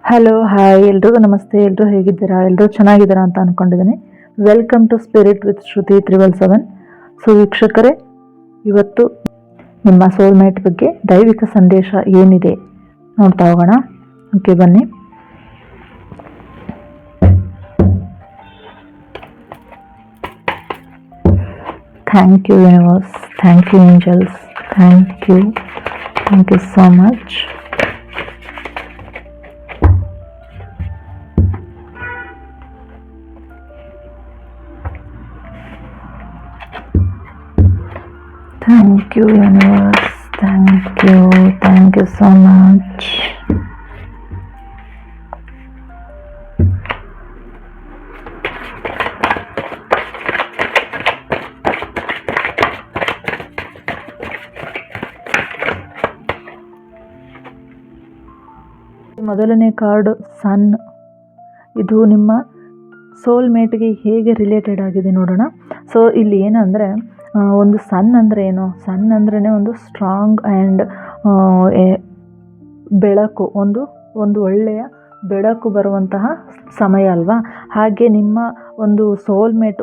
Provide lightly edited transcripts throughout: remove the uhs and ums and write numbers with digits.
Hello hi ಎಲ್ರಿಗೂ ನಮಸ್ತೆ. ಎಲ್ಲರೂ ಹೇಗಿದ್ದೀರಾ? ಎಲ್ಲರೂ ಚೆನ್ನಾಗಿದ್ದೀರಾ ಅಂತ ಅಂದ್ಕೊಂಡಿದ್ದೀನಿ. Welcome to spirit with Shruti 777. So ವೀಕ್ಷಕರೇ, ಇವತ್ತು ನಿಮ್ಮ ಸೋಲ್ಮೇಟ್ ಬಗ್ಗೆ ದೈವಿಕ ಸಂದೇಶ ಏನಿದೆ ನೋಡ್ತಾ ಹೋಗೋಣ. ಓಕೆ, ಬನ್ನಿ. Thank you universe, thank you angels, thank you so much. Thank you universe, thank you so much. ಮೊದಲನೇ ಕಾರ್ಡ್ ಸನ್. ಇದು ನಿಮ್ಮ ಸೋಲ್ಮೇಟ್ಗೆ ಹೇಗೆ ರಿಲೇಟೆಡ್ ಆಗಿದೆ ನೋಡೋಣ. ಸೊ ಇಲ್ಲಿ ಏನಂದರೆ, ಒಂದು ಸನ್ ಅಂದರೆ ಏನು? ಸನ್ ಅಂದ್ರೇ ಒಂದು ಸ್ಟ್ರಾಂಗ್ ಆ್ಯಂಡ್ ಬೆಳಕು, ಒಂದು ಒಳ್ಳೆಯ ಬೆಳಕು ಬರುವಂತಹ ಸಮಯ ಅಲ್ವಾ? ಹಾಗೆ ನಿಮ್ಮ ಒಂದು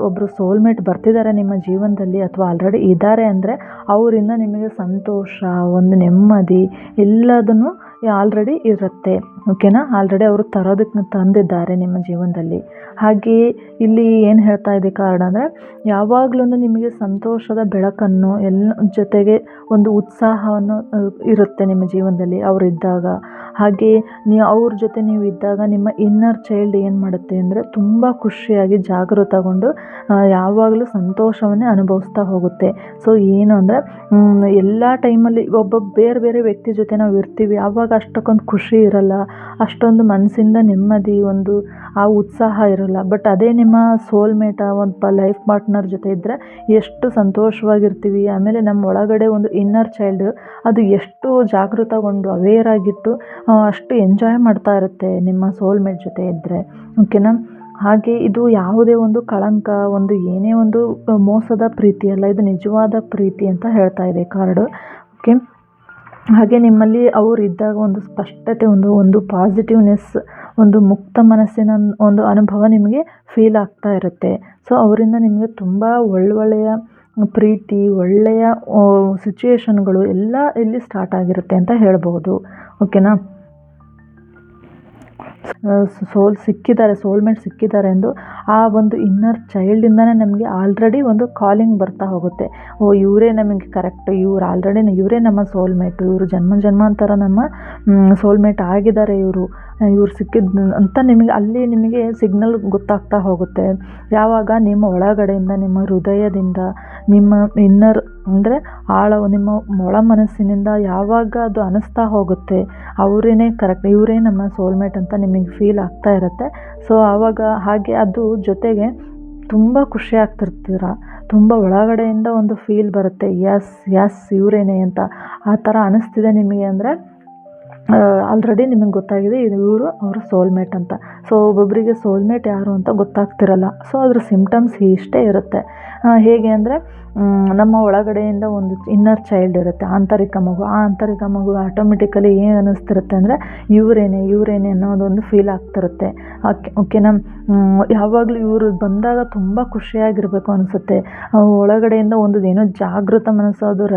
ಒಬ್ಬರು ಸೋಲ್ಮೇಟ್ ಬರ್ತಿದ್ದಾರೆ ನಿಮ್ಮ ಜೀವನದಲ್ಲಿ, ಅಥವಾ ಆಲ್ರೆಡಿ ಇದ್ದಾರೆ ಅಂದರೆ ಅವರಿಂದ ನಿಮಗೆ ಸಂತೋಷ, ಒಂದು ನೆಮ್ಮದಿ ಎಲ್ಲದನ್ನು ಆಲ್ರೆಡಿ ಇರುತ್ತೆ. ಓಕೆನಾ? ಆಲ್ರೆಡಿ ಅವರು ತಂದಿದ್ದಾರೆ ನಿಮ್ಮ ಜೀವನದಲ್ಲಿ. ಹಾಗೆಯೇ ಇಲ್ಲಿ ಏನು ಹೇಳ್ತಾ ಇದೆ ಕಾರ್ಡ್ ಅಂದರೆ, ಯಾವಾಗಲೂ ನಿಮಗೆ ಸಂತೋಷದ ಬೆಳಕನ್ನು ಜೊತೆಗೆ ಒಂದು ಉತ್ಸಾಹವನ್ನು ಇರುತ್ತೆ ನಿಮ್ಮ ಜೀವನದಲ್ಲಿ ಅವರಿದ್ದಾಗ. ಹಾಗೆಯೇ ಅವ್ರ ಜೊತೆ ನೀವು ಇದ್ದಾಗ ನಿಮ್ಮ ಇನ್ನರ್ ಚೈಲ್ಡ್ ಏನು ಮಾಡುತ್ತೆ ಅಂದರೆ, ತುಂಬ ಖುಷಿಯಾಗಿ ಜಾಗೃತಗೊಂಡು ಯಾವಾಗಲೂ ಸಂತೋಷವನ್ನೇ ಅನುಭವಿಸ್ತಾ ಹೋಗುತ್ತೆ. ಸೊ ಏನು ಅಂದರೆ, ಎಲ್ಲ ಟೈಮಲ್ಲಿ ಬೇರೆ ಬೇರೆ ವ್ಯಕ್ತಿ ಜೊತೆ ನಾವು ಇರ್ತೀವಿ, ಆವಾಗ ಅಷ್ಟಕ್ಕೊಂದು ಖುಷಿ ಇರಲ್ಲ, ಅಷ್ಟೊಂದು ಮನಸ್ಸಿಂದ ನೆಮ್ಮದಿ, ಆ ಉತ್ಸಾಹ ಇರಲ್ಲ. ಬಟ್ ಅದೇ ನಿಮ್ಮ ಸೋಲ್ಮೇಟ, ಒಂದು ಲೈಫ್ ಪಾರ್ಟ್ನರ್ ಜೊತೆ ಇದ್ದರೆ ಎಷ್ಟು ಸಂತೋಷವಾಗಿರ್ತೀವಿ. ಆಮೇಲೆ ನಮ್ಮ ಒಳಗಡೆ ಒಂದು ಇನ್ನರ್ ಚೈಲ್ಡ್ ಅದು ಎಷ್ಟು ಜಾಗೃತಗೊಂಡು ಅವೇರ್ ಆಗಿಟ್ಟು ಅಷ್ಟು ಎಂಜಾಯ್ ಮಾಡ್ತಾ ಇರುತ್ತೆ ನಿಮ್ಮ ಸೋಲ್ಮೇಟ್ ಜೊತೆ ಇದ್ದರೆ. ಓಕೆನಾ? ಹಾಗೆ ಇದು ಯಾವುದೇ ಒಂದು ಕಳಂಕ, ಏನೇ ಒಂದು ಮೋಸದ ಪ್ರೀತಿ ಅಲ್ಲ, ಇದು ನಿಜವಾದ ಪ್ರೀತಿ ಅಂತ ಹೇಳ್ತಾ ಇದೆ ಕಾರ್ಡು. ಓಕೆ. ಹಾಗೆ ನಿಮ್ಮಲ್ಲಿ ಅವರು ಇದ್ದಾಗ ಒಂದು ಸ್ಪಷ್ಟತೆ, ಒಂದು ಪಾಸಿಟಿವ್ನೆಸ್, ಒಂದು ಮುಕ್ತ ಮನಸ್ಸಿನ ಒಂದು ಅನುಭವ ನಿಮಗೆ ಫೀಲ್ ಆಗ್ತಾ ಇರುತ್ತೆ. ಸೊ ಅವರಿಂದ ನಿಮಗೆ ತುಂಬ ಒಳ್ಳೊಳ್ಳೆಯ ಪ್ರೀತಿ, ಒಳ್ಳೆಯ ಸಿಚುವೇಶನ್ಗಳು ಎಲ್ಲ ಇಲ್ಲಿ ಸ್ಟಾರ್ಟ್ ಆಗಿರುತ್ತೆ ಅಂತ ಹೇಳ್ಬೋದು. ಓಕೆನಾ? ಸೋಲ್ಮೇಟ್ ಸಿಕ್ಕಿದ್ದಾರೆ ಎಂದು ಆ ಒಂದು ಇನ್ನರ್ ಚೈಲ್ಡಿಂದನೇ ನಮಗೆ ಆಲ್ರೆಡಿ ಒಂದು ಕಾಲಿಂಗ್ ಬರ್ತಾ ಹೋಗುತ್ತೆ. ಇವರೇ ನಮಗೆ ಕರೆಕ್ಟ್, ಇವರೇ ನಮ್ಮ ಸೋಲ್ಮೇಟು, ಇವರು ಜನ್ಮಾಂತರ ನಮ್ಮ ಸೋಲ್ಮೇಟ್ ಆಗಿದ್ದಾರೆ, ಇವರು ಸಿಕ್ಕಿದ್ದು ಅಂತ ನಿಮಗೆ ಸಿಗ್ನಲ್ ಗೊತ್ತಾಗ್ತಾ ಹೋಗುತ್ತೆ. ಯಾವಾಗ ನಿಮ್ಮ ಒಳಗಡೆಯಿಂದ, ನಿಮ್ಮ ಹೃದಯದಿಂದ, ನಿಮ್ಮ ಇನ್ನರ್ ಅಂದರೆ ನಿಮ್ಮ ಒಳ ಮನಸ್ಸಿನಿಂದ ಯಾವಾಗ ಅದು ಅನಿಸ್ತಾ ಹೋಗುತ್ತೆ, ಅವರೇನೇ ಕರೆಕ್ಟ್, ಇವರೇ ನಮ್ಮ ಸೋಲ್ಮೇಟ್ ಅಂತ ನಿಮಗೆ ಫೀಲ್ ಆಗ್ತಾ ಇರುತ್ತೆ. ಸೊ ಆವಾಗ ಹಾಗೆ ಅದು ಜೊತೆಗೆ ತುಂಬ ಖುಷಿ ಆಗ್ತಿರ್ತೀರ, ತುಂಬ ಒಳಗಡೆಯಿಂದ ಒಂದು ಫೀಲ್ ಬರುತ್ತೆ, ಎಸ್ ಇವರೇನೆ ಅಂತ ಆ ಥರ ಅನಿಸ್ತಿದೆ ನಿಮಗೆ ಅಂದರೆ ಆಲ್ರೆಡಿ ನಿಮಗೆ ಗೊತ್ತಾಗಿದೆ ಅವರ ಸೋಲ್ಮೇಟ್ ಅಂತ. ಸೊ ಒಬ್ಬೊಬ್ಬರಿಗೆ ಸೋಲ್ಮೇಟ್ ಯಾರು ಅಂತ ಗೊತ್ತಾಗ್ತಿರಲ್ಲ. ಸೊ ಅದ್ರ ಸಿಂಪ್ಟಮ್ಸ್ ಇಷ್ಟೇ ಇರುತ್ತೆ. ಹೇಗೆ ಅಂದರೆ, ನಮ್ಮ ಒಳಗಡೆಯಿಂದ ಒಂದು ಇನ್ನರ್ ಚೈಲ್ಡ್ ಇರುತ್ತೆ, ಆಂತರಿಕ ಮಗು ಆಟೋಮೆಟಿಕಲಿ ಏನು ಅನ್ನಿಸ್ತಿರುತ್ತೆ ಅಂದರೆ ಇವರೇನೆ ಅನ್ನೋದೊಂದು ಫೀಲ್ ಆಗ್ತಿರುತ್ತೆ. ಓಕೆನಾ? ಯಾವಾಗಲೂ ಇವರು ಬಂದಾಗ ತುಂಬ ಖುಷಿಯಾಗಿರಬೇಕು ಅನಿಸುತ್ತೆ. ಒಳಗಡೆಯಿಂದ ಏನೋ ಜಾಗೃತ ಮನಸ್ಸು, ಅದು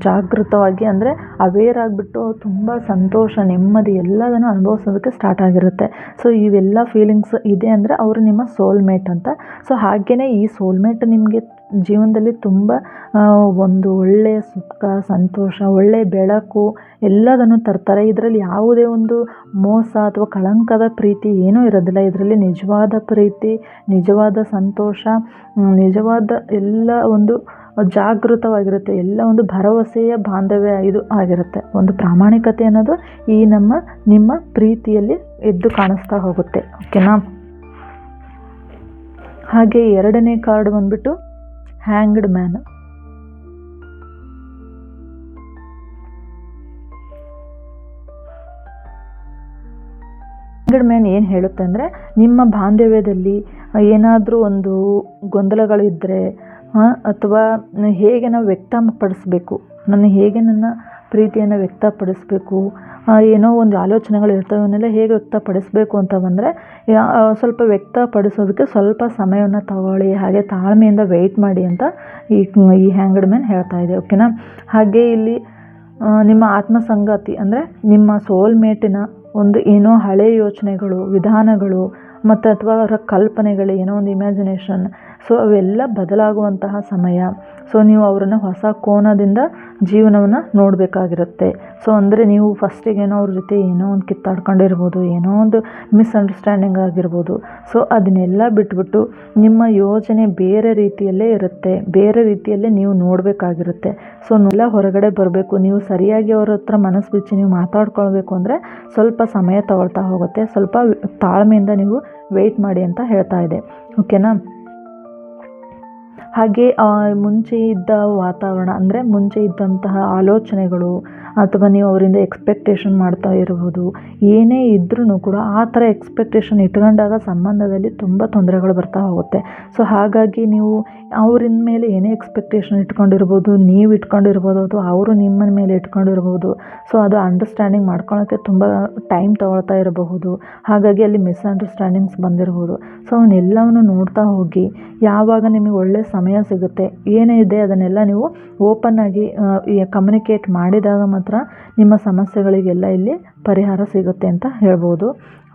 ಜಾಗೃತವಾಗಿ ಅಂದರೆ ಅವೇರ್ ಆಗಿಬಿಟ್ಟು ತುಂಬ ಸಂತೋಷ, ನೆಮ್ಮದಿ ಎಲ್ಲದನ್ನು ಅನುಭವಿಸೋದಕ್ಕೆ ಸ್ಟಾರ್ಟ್ ಆಗಿರುತ್ತೆ. ಸೊ ಇವೆಲ್ಲ ಫೀಲಿಂಗ್ಸ್ ಇದೆ ಅಂದರೆ ಅವರು ನಿಮ್ಮ ಸೋಲ್ಮೇಟ್ ಅಂತ. ಸೊ ಹಾಗೆಯೇ ಈ ಸೋಲ್ಮೇಟ್ ನಿಮಗೆ ಜೀವನದಲ್ಲಿ ತುಂಬ ಒಂದು ಒಳ್ಳೆಯ ಸುಖ, ಸಂತೋಷ, ಒಳ್ಳೆಯ ಬೆಳಕು ಎಲ್ಲದನ್ನು ತರ್ತಾರೆ. ಇದರಲ್ಲಿ ಯಾವುದೇ ಒಂದು ಮೋಸ ಅಥವಾ ಕಳಂಕದ ಪ್ರೀತಿ ಏನೂ ಇರೋದಿಲ್ಲ. ಇದರಲ್ಲಿ ನಿಜವಾದ ಪ್ರೀತಿ, ನಿಜವಾದ ಸಂತೋಷ, ನಿಜವಾದ ಎಲ್ಲ ಒಂದು ಜಾಗೃತವಾಗಿರುತ್ತೆ, ಎಲ್ಲ ಒಂದು ಭರವಸೆಯ ಬಾಂಧವ್ಯ ಇದು ಆಗಿರುತ್ತೆ. ಒಂದು ಪ್ರಾಮಾಣಿಕತೆ ಅನ್ನೋದು ಈ ನಿಮ್ಮ ಪ್ರೀತಿಯಲ್ಲಿ ಎದ್ದು ಕಾಣಿಸ್ತಾ ಹೋಗುತ್ತೆ. ಓಕೆನಾ? ಹಾಗೆ ಎರಡನೇ ಕಾರ್ಡ್ ಬಂದ್ಬಿಟ್ಟು ಹ್ಯಾಂಗ್ಡ್ ಮ್ಯಾನ್. ಹ್ಯಾಂಗ್ಡ್ ಮ್ಯಾನ್ ಏನು ಹೇಳುತ್ತೆ ಅಂದರೆ, ನಿಮ್ಮ ಬಾಂಧವ್ಯದಲ್ಲಿ ಏನಾದರೂ ಒಂದು ಗೊಂದಲಗಳಿದ್ದರೆ, ಅಥವಾ ಹೇಗೆ ನಾವು ವ್ಯಕ್ತಪಡಿಸ್ಬೇಕು, ಹೇಗೆ ನನ್ನ ಪ್ರೀತಿಯನ್ನು ವ್ಯಕ್ತಪಡಿಸ್ಬೇಕು, ಏನೋ ಒಂದು ಆಲೋಚನೆಗಳು ಇರ್ತವೆ, ಅವನ್ನೆಲ್ಲ ಹೇಗೆ ವ್ಯಕ್ತಪಡಿಸಬೇಕು ಅಂತ ಬಂದರೆ ಸ್ವಲ್ಪ ವ್ಯಕ್ತಪಡಿಸೋದಕ್ಕೆ ಸ್ವಲ್ಪ ಸಮಯವನ್ನು ತಗೊಳ್ಳಿ, ಹಾಗೆ ತಾಳ್ಮೆಯಿಂದ ವೆಯ್ಟ್ ಮಾಡಿ ಅಂತ ಈ ಹ್ಯಾಂಗ್ಡ್ ಮ್ಯಾನ್ ಹೇಳ್ತಾ ಇದೆ. ಓಕೆನಾ. ಹಾಗೆ ಇಲ್ಲಿ ನಿಮ್ಮ ಆತ್ಮಸಂಗಾತಿ ಅಂದರೆ ನಿಮ್ಮ ಸೋಲ್ಮೇಟಿನ ಒಂದು ಏನೋ ಹಳೆ ಯೋಚನೆಗಳು, ವಿಧಾನಗಳು ಮತ್ತು ಅಥವಾ ಅವರ ಕಲ್ಪನೆಗಳು, ಏನೋ ಒಂದು ಇಮ್ಯಾಜಿನೇಷನ್, ಸೊ ಅವೆಲ್ಲ ಬದಲಾಗುವಂತಹ ಸಮಯ. ಸೊ ನೀವು ಅವರನ್ನು ಹೊಸ ಕೋನದಿಂದ ಜೀವನವನ್ನು ನೋಡಬೇಕಾಗಿರುತ್ತೆ. ಸೊ ಅಂದರೆ ನೀವು ಫಸ್ಟಿಗೆ ಏನೋ ಅವ್ರ ಜೊತೆ ಏನೋ ಒಂದು ಕಿತ್ತಾಡ್ಕೊಂಡಿರ್ಬೋದು, ಏನೋ ಒಂದು ಮಿಸ್ಅಂಡರ್ಸ್ಟ್ಯಾಂಡಿಂಗ್ ಆಗಿರ್ಬೋದು. ಸೊ ಅದನ್ನೆಲ್ಲ ಬಿಟ್ಬಿಟ್ಟು ನಿಮ್ಮ ಯೋಚನೆ ಬೇರೆ ರೀತಿಯಲ್ಲೇ ಇರುತ್ತೆ, ಬೇರೆ ರೀತಿಯಲ್ಲೇ ನೀವು ನೋಡಬೇಕಾಗಿರುತ್ತೆ. ಸೊ ಎಲ್ಲ ಹೊರಗಡೆ ಬರಬೇಕು. ನೀವು ಸರಿಯಾಗಿ ಅವ್ರ ಹತ್ರ ಮನಸ್ಸು ಬಿಚ್ಚಿ ನೀವು ಮಾತಾಡ್ಕೊಳ್ಬೇಕು ಅಂದರೆ ಸ್ವಲ್ಪ ಸಮಯ ತಗೊಳ್ತಾ ಹೋಗುತ್ತೆ. ಸ್ವಲ್ಪ ತಾಳ್ಮೆಯಿಂದ ನೀವು ವೆಯ್ಟ್ ಮಾಡಿ ಅಂತ ಹೇಳ್ತಾ ಇದೆ. ಓಕೆನಾ. ಹಾಗೆ ಮುಂಚೆ ಇದ್ದ ವಾತಾವರಣ ಅಂದರೆ ಮುಂಚೆ ಇದ್ದಂತಹ ಆಲೋಚನೆಗಳು ಅಥವಾ ನೀವು ಅವರಿಂದ ಎಕ್ಸ್ಪೆಕ್ಟೇಷನ್ ಮಾಡ್ತಾ ಇರ್ಬೋದು, ಏನೇ ಇದ್ರೂ ಕೂಡ ಆ ಥರ ಎಕ್ಸ್ಪೆಕ್ಟೇಷನ್ ಇಟ್ಕೊಂಡಾಗ ಸಂಬಂಧದಲ್ಲಿ ತುಂಬ ತೊಂದರೆಗಳು ಬರ್ತಾ ಹೋಗುತ್ತೆ. ಸೊ ಹಾಗಾಗಿ ನೀವು ಅವ್ರಿಂದ ಮೇಲೆ ಏನೇ ಎಕ್ಸ್ಪೆಕ್ಟೇಷನ್ ಇಟ್ಕೊಂಡಿರ್ಬೋದು, ನೀವು ಇಟ್ಕೊಂಡಿರ್ಬೋದು, ಅಥವಾ ಅವರು ನಿಮ್ಮ ಮೇಲೆ ಇಟ್ಕೊಂಡಿರ್ಬೋದು. ಸೊ ಅದು ಅಂಡರ್ಸ್ಟ್ಯಾಂಡಿಂಗ್ ಮಾಡ್ಕೊಳ್ಳೋಕ್ಕೆ ತುಂಬ ಟೈಮ್ ತಗೊಳ್ತಾ ಇರಬಹುದು. ಹಾಗಾಗಿ ಅಲ್ಲಿ ಮಿಸ್ಅಂಡರ್ಸ್ಟ್ಯಾಂಡಿಂಗ್ಸ್ ಬಂದಿರ್ಬೋದು. ಸೊ ಅವನ್ನೆಲ್ಲವನ್ನು ನೋಡ್ತಾ ಹೋಗಿ ಯಾವಾಗ ನಿಮಗೆ ಒಳ್ಳೆಯ ಸಮಯ ಸಿಗುತ್ತೆ, ಏನೇ ಇದೆ ಅದನ್ನೆಲ್ಲ ನೀವು ಓಪನ್ನಾಗಿ ಕಮ್ಯುನಿಕೇಟ್ ಮಾಡಿದಾಗ ಮಾತ್ರ ನಿಮ್ಮ ಸಮಸ್ಯೆಗಳಿಗೆಲ್ಲ ಇಲ್ಲಿ ಪರಿಹಾರ ಸಿಗುತ್ತೆ ಅಂತ ಹೇಳ್ಬೋದು.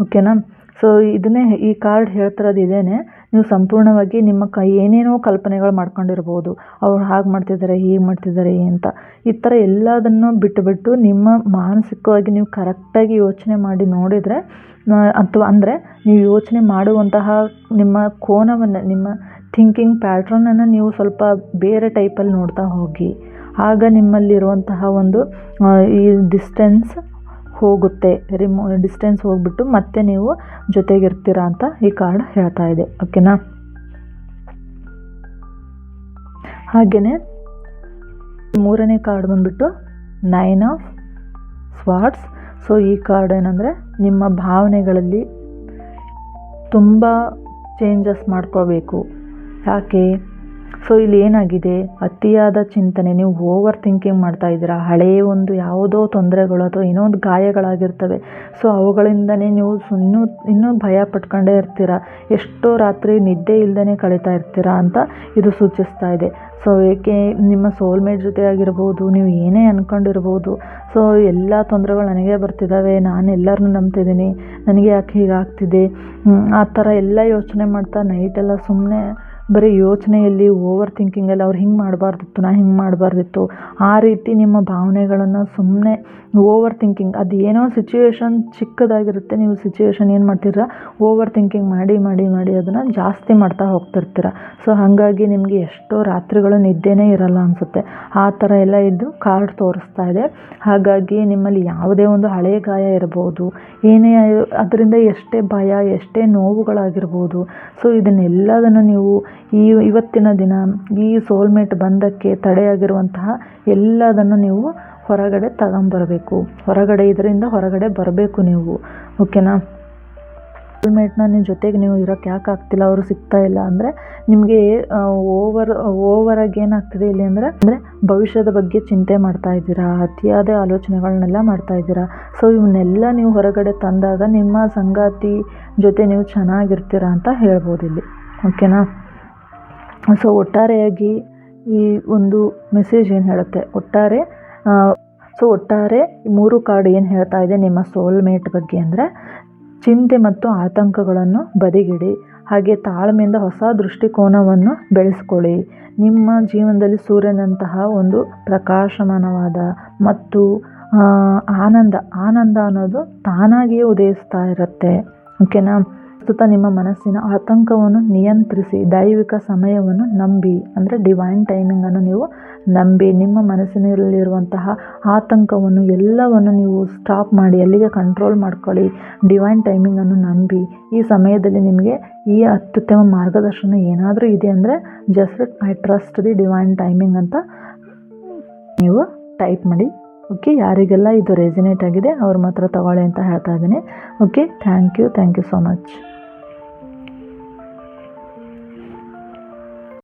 ಓಕೆನಾ. ಸೊ ಇದನ್ನೇ ಈ ಕಾರ್ಡ್ ಹೇಳ್ತಿರೋದು ಇದೇನೆ. ನೀವು ಸಂಪೂರ್ಣವಾಗಿ ನಿಮ್ಮ ಏನೇನೋ ಕಲ್ಪನೆಗಳು ಮಾಡ್ಕೊಂಡಿರ್ಬೋದು, ಅವ್ರು ಹಾಗೆ ಮಾಡ್ತಿದ್ದಾರೆ, ಹೀಗೆ ಮಾಡ್ತಿದ್ದಾರೆ ಅಂತ. ಈ ಥರ ಎಲ್ಲದನ್ನು ಬಿಟ್ಟುಬಿಟ್ಟು ನಿಮ್ಮ ಮಾನಸಿಕವಾಗಿ ನೀವು ಕರೆಕ್ಟಾಗಿ ಯೋಚನೆ ಮಾಡಿ ನೋಡಿದರೆ, ಅಥವಾ ಅಂದರೆ ನೀವು ಯೋಚನೆ ಮಾಡುವಂತಹ ನಿಮ್ಮ ಕೋನವನ್ನು, ನಿಮ್ಮ ಥಿಂಕಿಂಗ್ ಪ್ಯಾಟ್ರನನ್ನು ನೀವು ಸ್ವಲ್ಪ ಬೇರೆ ಟೈಪಲ್ಲಿ ನೋಡ್ತಾ ಹೋಗಿ. ಆಗ ನಿಮ್ಮಲ್ಲಿರುವಂತಹ ಒಂದು ಈ ಡಿಸ್ಟೆನ್ಸ್ ಹೋಗುತ್ತೆ, ಡಿಸ್ಟೆನ್ಸ್ ಹೋಗ್ಬಿಟ್ಟು ಮತ್ತೆ ನೀವು ಜೊತೆಗಿರ್ತೀರಾ ಅಂತ ಈ ಕಾರ್ಡ್ ಹೇಳ್ತಾ ಇದೆ. ಓಕೆನಾ. ಹಾಗೆಯೇ ಮೂರನೇ ಕಾರ್ಡ್ ಬಂದುಬಿಟ್ಟು 9 ಆಫ್ ಸ್ವಾರ್ಡ್ಸ್. ಸೊ ಈ ಕಾರ್ಡ್ ಏನಂದರೆ ನಿಮ್ಮ ಭಾವನೆಗಳಲ್ಲಿ ತುಂಬ ಚೇಂಜಸ್ ಮಾಡ್ಕೋಬೇಕು. ಯಾಕೆ? ಸೊ ಇಲ್ಲಿ ಏನಾಗಿದೆ, ಅತಿಯಾದ ಚಿಂತನೆ, ನೀವು ಓವರ್ ಥಿಂಕಿಂಗ್ ಮಾಡ್ತಾ ಇದ್ದೀರಾ. ಹಳೆಯ ಒಂದು ಯಾವುದೋ ತೊಂದರೆಗಳು ಅಥವಾ ಏನೋ ಒಂದು ಗಾಯಗಳಾಗಿರ್ತವೆ. ಸೊ ಅವುಗಳಿಂದನೇ ನೀವು ಇನ್ನೂ ಭಯ ಪಟ್ಕೊಂಡೇ ಇರ್ತೀರ. ಎಷ್ಟೋ ರಾತ್ರಿ ನಿದ್ದೆ ಇಲ್ಲದೇ ಕಳೀತಾ ಇರ್ತೀರಾ ಅಂತ ಇದು ಸೂಚಿಸ್ತಾ ಇದೆ. ಸೊ ಏಕೆ ನಿಮ್ಮ ಸೋಲ್ಮೇಟ್ ಜೊತೆ ಆಗಿರ್ಬೋದು, ನೀವು ಏನೇ ಅಂದ್ಕೊಂಡಿರ್ಬೋದು. ಸೊ ಎಲ್ಲ ತೊಂದರೆಗಳು ನನಗೆ ಬರ್ತಿದ್ದಾವೆ, ನಾನು ಎಲ್ಲರನ್ನೂ ನಂಬ್ತಿದ್ದೀನಿ, ನನಗೆ ಯಾಕೆ ಹೀಗಾಗ್ತಿದೆ, ಆ ಥರ ಎಲ್ಲ ಯೋಚನೆ ಮಾಡ್ತಾ ನೈಟೆಲ್ಲ ಸುಮ್ಮನೆ ಬರೀ ಯೋಚನೆಯಲ್ಲಿ ಓವರ್ ಥಿಂಕಿಂಗಲ್ಲಿ ಅವ್ರು ಹಿಂಗೆ ಮಾಡಬಾರ್ದಿತ್ತು, ನಾ ಹಿಂಗೆ ಮಾಡಬಾರ್ದಿತ್ತು, ಆ ರೀತಿ ನಿಮ್ಮ ಭಾವನೆಗಳನ್ನು ಸುಮ್ಮನೆ ಓವರ್ ಥಿಂಕಿಂಗ್, ಅದು ಏನೋ ಸಿಚುವೇಶನ್ ಚಿಕ್ಕದಾಗಿರುತ್ತೆ, ನೀವು ಸಿಚುವೇಶನ್ ಏನು ಮಾಡ್ತೀರಾ, ಓವರ್ ಥಿಂಕಿಂಗ್ ಮಾಡಿ ಮಾಡಿ ಮಾಡಿ ಅದನ್ನು ಜಾಸ್ತಿ ಮಾಡ್ತಾ ಹೋಗ್ತಿರ್ತೀರ. ಸೊ ಹಾಗಾಗಿ ನಿಮಗೆ ಎಷ್ಟೋ ರಾತ್ರಿಗಳು ನಿದ್ದೆನೇ ಇರಲ್ಲ ಅನಿಸುತ್ತೆ. ಆ ಥರ ಎಲ್ಲ ಇದು ಕಾರ್ಡ್ ತೋರಿಸ್ತಾ ಇದೆ. ಹಾಗಾಗಿ ನಿಮ್ಮಲ್ಲಿ ಯಾವುದೇ ಒಂದು ಹಳೆಯ ಗಾಯ ಇರ್ಬೋದು, ಏನೇ ಅದರಿಂದ ಎಷ್ಟೇ ಭಯ, ಎಷ್ಟೇ ನೋವುಗಳಾಗಿರ್ಬೋದು. ಸೊ ಇದನ್ನೆಲ್ಲದನ್ನು ನೀವು ಇವತ್ತಿನ ದಿನ ಈ ಸೋಲ್ಮೇಟ್ ಬಂಧಕ್ಕೆ ತಡೆಯಾಗಿರುವಂತಹ ಎಲ್ಲದನ್ನು ನೀವು ಹೊರಗಡೆ ತಗೊಂಬರಬೇಕು. ಇದರಿಂದ ಹೊರಗಡೆ ಬರಬೇಕು ನೀವು. ಓಕೆನಾ. ಸೋಲ್ಮೇಟ್ನ ನಿಮ್ಮ ಜೊತೆಗೆ ನೀವು ಇರೋಕ್ಕೆ ಯಾಕೆ ಆಗ್ತಿಲ್ಲ, ಅವರು ಸಿಗ್ತಾ ಇಲ್ಲ ಅಂದರೆ ನಿಮಗೆ ಓವರಾಗಿ ಏನಾಗ್ತಿದೆ ಇಲ್ಲಿ ಅಂದರೆ ಭವಿಷ್ಯದ ಬಗ್ಗೆ ಚಿಂತೆ ಮಾಡ್ತಾ ಇದ್ದೀರಾ, ಅತಿಯಾದ ಆಲೋಚನೆಗಳನ್ನೆಲ್ಲ ಮಾಡ್ತಾ ಇದ್ದೀರಾ. ಸೊ ಇವನ್ನೆಲ್ಲ ನೀವು ಹೊರಗಡೆ ತಂದಾಗ ನಿಮ್ಮ ಸಂಗಾತಿ ಜೊತೆ ನೀವು ಚೆನ್ನಾಗಿರ್ತೀರಾ ಅಂತ ಹೇಳ್ಬೋದು ಇಲ್ಲಿ. ಓಕೆನಾ. ಸೊ ಒಟ್ಟಾರೆಯಾಗಿ ಈ ಒಂದು ಮೆಸೇಜ್ ಏನು ಹೇಳುತ್ತೆ, ಒಟ್ಟಾರೆ 3 ಕಾರ್ಡ್ ಏನು ಹೇಳ್ತಾ ಇದೆ ನಿಮ್ಮ ಸೋಲ್ಮೇಟ್ ಬಗ್ಗೆ ಅಂದರೆ, ಚಿಂತೆ ಮತ್ತು ಆತಂಕಗಳನ್ನು ಬದಿಗಿಡಿ, ಹಾಗೆ ತಾಳ್ಮೆಯಿಂದ ಹೊಸ ದೃಷ್ಟಿಕೋನವನ್ನು ಬೆಳೆಸ್ಕೊಳ್ಳಿ. ನಿಮ್ಮ ಜೀವನದಲ್ಲಿ ಸೂರ್ಯನಂತಹ ಒಂದು ಪ್ರಕಾಶಮಾನವಾದ ಮತ್ತು ಆನಂದ ಅನ್ನೋದು ತಾನಾಗಿಯೇ ಉದಯಿಸ್ತಾ ಇರುತ್ತೆ. ಓಕೆನಾ. ಪ್ರಸ್ತುತ ನಿಮ್ಮ ಮನಸ್ಸಿನ ಆತಂಕವನ್ನು ನಿಯಂತ್ರಿಸಿ, ದೈವಿಕ ಸಮಯವನ್ನು ನಂಬಿ, ಅಂದರೆ ಡಿವೈನ್ ಟೈಮಿಂಗನ್ನು ನೀವು ನಂಬಿ, ನಿಮ್ಮ ಮನಸ್ಸಿನಲ್ಲಿರುವಂತಹ ಆತಂಕವನ್ನು ಎಲ್ಲವನ್ನು ನೀವು ಸ್ಟಾಪ್ ಮಾಡಿ, ಅಲ್ಲಿಗೆ ಕಂಟ್ರೋಲ್ ಮಾಡ್ಕೊಳ್ಳಿ. ಡಿವೈನ್ ಟೈಮಿಂಗನ್ನು ನಂಬಿ, ಈ ಸಮಯದಲ್ಲಿ ನಿಮಗೆ ಈ ಅತ್ಯುತ್ತಮ ಮಾರ್ಗದರ್ಶನ ಏನಾದರೂ ಇದೆ ಅಂದರೆ just I trust the divine timing ಅಂತ ನೀವು ಟೈಪ್ ಮಾಡಿ. ಓಕೆ. ಯಾರಿಗೆಲ್ಲ ಇದು ರೆಸಿನೇಟ್ ಆಗಿದೆ ಅವ್ರು ಮಾತ್ರ ತಗೊಳ್ಳಿ ಅಂತ ಹೇಳ್ತಾ ಇದ್ದೀನಿ. Okay. Thank you so much.